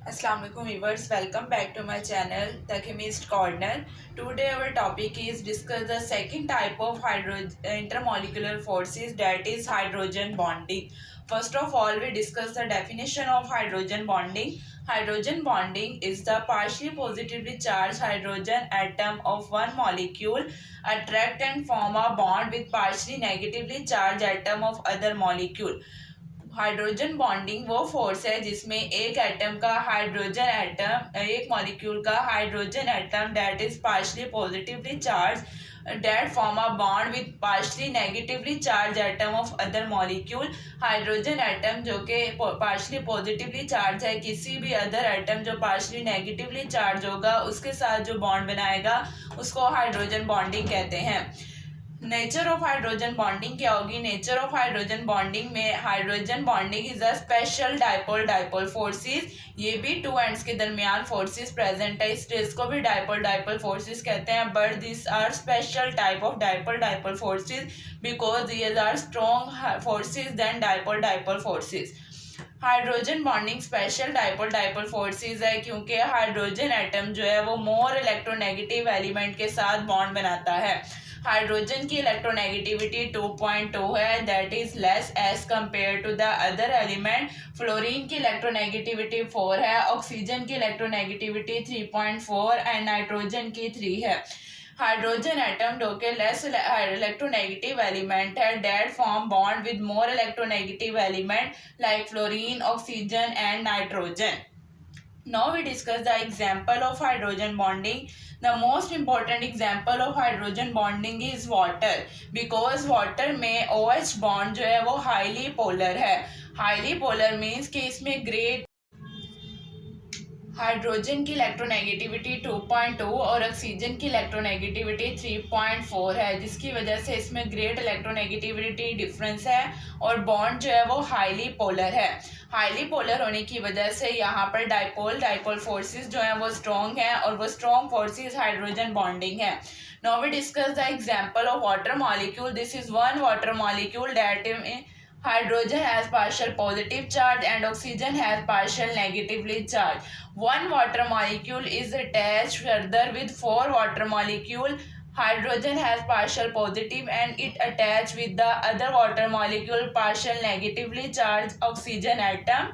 Assalamu alaikum viewers, welcome back to my channel The Chemist Corner. Today our topic is discuss the second type of intermolecular forces, that is hydrogen bonding. First of all, we discuss the definition of hydrogen bonding. Hydrogen bonding is the partially positively charged hydrogen atom of one molecule attract and form a bond with partially negatively charged atom of other molecule. Hydrogen bonding वो force है जिसमें एक atom का hydrogen atom एक molecule का hydrogen atom that is partially positively charge that form a bond with partially negatively charged atom of other molecule. Hydrogen atom जो कि partially positively charge है किसी भी अदर एटम जो पार्शली नेगेटिवली चार्ज होगा उसके साथ जो बॉन्ड बनाएगा उसको हाइड्रोजन बॉन्डिंग कहते हैं. नेचर ऑफ हाइड्रोजन बॉन्डिंग क्या होगी? नेचर ऑफ हाइड्रोजन बॉन्डिंग में hydrogen bonding is a special dipole dipole forces. ये भी टू एंड्स के दरमियान फोर्सेस प्रेजेंट है, इसको भी डाइपोल डाइपोल फोर्सेस कहते हैं. But this are special type of dipole dipole forces because these are strong forces then dipole dipole forces. Hydrogen bonding special dipole dipole forces है क्योंकि hydrogen atom जो है वो मोर इलेक्ट्रोनेगेटिव एलिमेंट के साथ bond बनाता है. हाइड्रोजन की इलेक्ट्रोनेगेटिविटी 2.2 है, that is less as compare to the other element. Fluorine की इलेक्ट्रोनेगेटिविटी 4 है, ऑक्सीजन की इलेक्ट्रोनेगेटिविटी 3.4 एंड नाइट्रोजन की 3 है. हाइड्रोजन एटम जो कि लेस इलेक्ट्रोनेगेटिव एलिमेंट है that form bond with more electronegative element like fluorine, oxygen and nitrogen. Now we discuss the example of hydrogen bonding. The most important example of hydrogen bonding is water because water में OH bond जो है वो highly polar है. Highly polar means कि इसमें great hydrogen की electronegativity 2.2 और oxygen की इलेक्ट्रोनेगेटिविटी 3.4 है, जिसकी वजह से इसमें ग्रेट इलेक्ट्रोनेगेटिविटी डिफरेंस है और बॉन्ड जो है वो हाईली पोलर है. हाईली पोलर होने की वजह से यहाँ पर डाइपोल डाइपोल फोर्सेस जो हैं वो स्ट्रॉन्ग हैं और वो स्ट्रॉन्ग फोर्सेस हाइड्रोजन बॉन्डिंग है. Now we discuss the example of water molecule. This is one water molecule that hydrogen has partial positive charge and oxygen has partial negatively charge. One water molecule is attached further with four water molecule. Hydrogen has partial positive and it attached with the other water molecule partial negatively charged oxygen atom,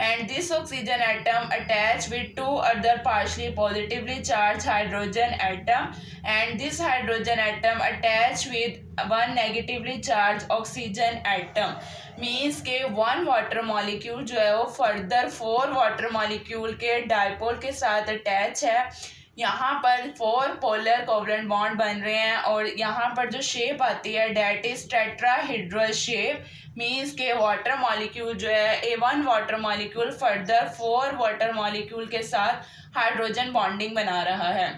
and this oxygen atom attached with two other partially positively charged hydrogen atom, and this hydrogen atom attached with one negatively charged oxygen atom. Means के one water molecule जो है वो further four water molecule के dipole के साथ attach है. यहाँ पर फोर पोलर कोवलेंट बॉन्ड बन रहे हैं और यहाँ पर जो शेप आती है that is tetrahedral shape. Means के वाटर मॉलिक्यूल जो है a one water molecule further four water molecule के साथ हाइड्रोजन बॉन्डिंग बना रहा है.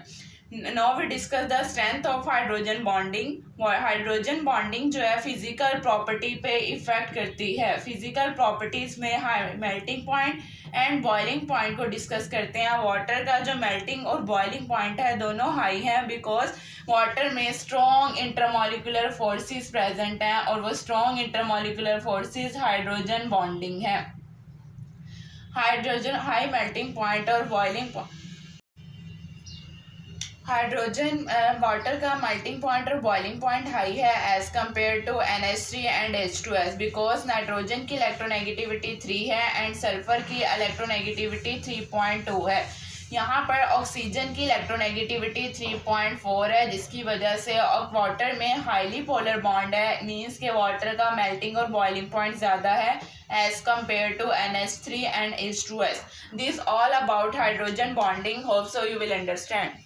Now we discuss the strength of hydrogen bonding. Hydrogen bonding जो है फिजिकल प्रॉपर्टी पे इफेक्ट करती है. फिजिकल प्रॉपर्टीज में melting point and boiling point को डिस्कस करते हैं. वाटर का जो मेल्टिंग और बॉइलिंग पॉइंट है दोनों हाई हैं बिकॉज वाटर में स्ट्रॉन्ग इंटरमॉलिकुलर फोर्सेस प्रेजेंट हैं और वो strong intermolecular forces hydrogen bonding है. हाइड्रोजन हाई मेल्टिंग पॉइंट और बॉइलिंग पॉइंट. हाइड्रोजन वाटर का मेल्टिंग पॉइंट और बॉइलिंग पॉइंट हाई है as compare to NH3 and H2S because nitrogen की इलेक्ट्रोनेगेटिविटी 3 है एंड सल्फर की इलेक्ट्रोनेगेटिविटी 3.2 है. यहाँ पर ऑक्सीजन की इलेक्ट्रोनेगेटिविटी 3.4 है, जिसकी वजह से वाटर में हाईली पोलर बॉन्ड है. मीन्स के वाटर का मेल्टिंग और बॉइलिंग पॉइंट ज़्यादा है as compared to NH3 and H2S. This all about hydrogen bonding. Hope so you will understand.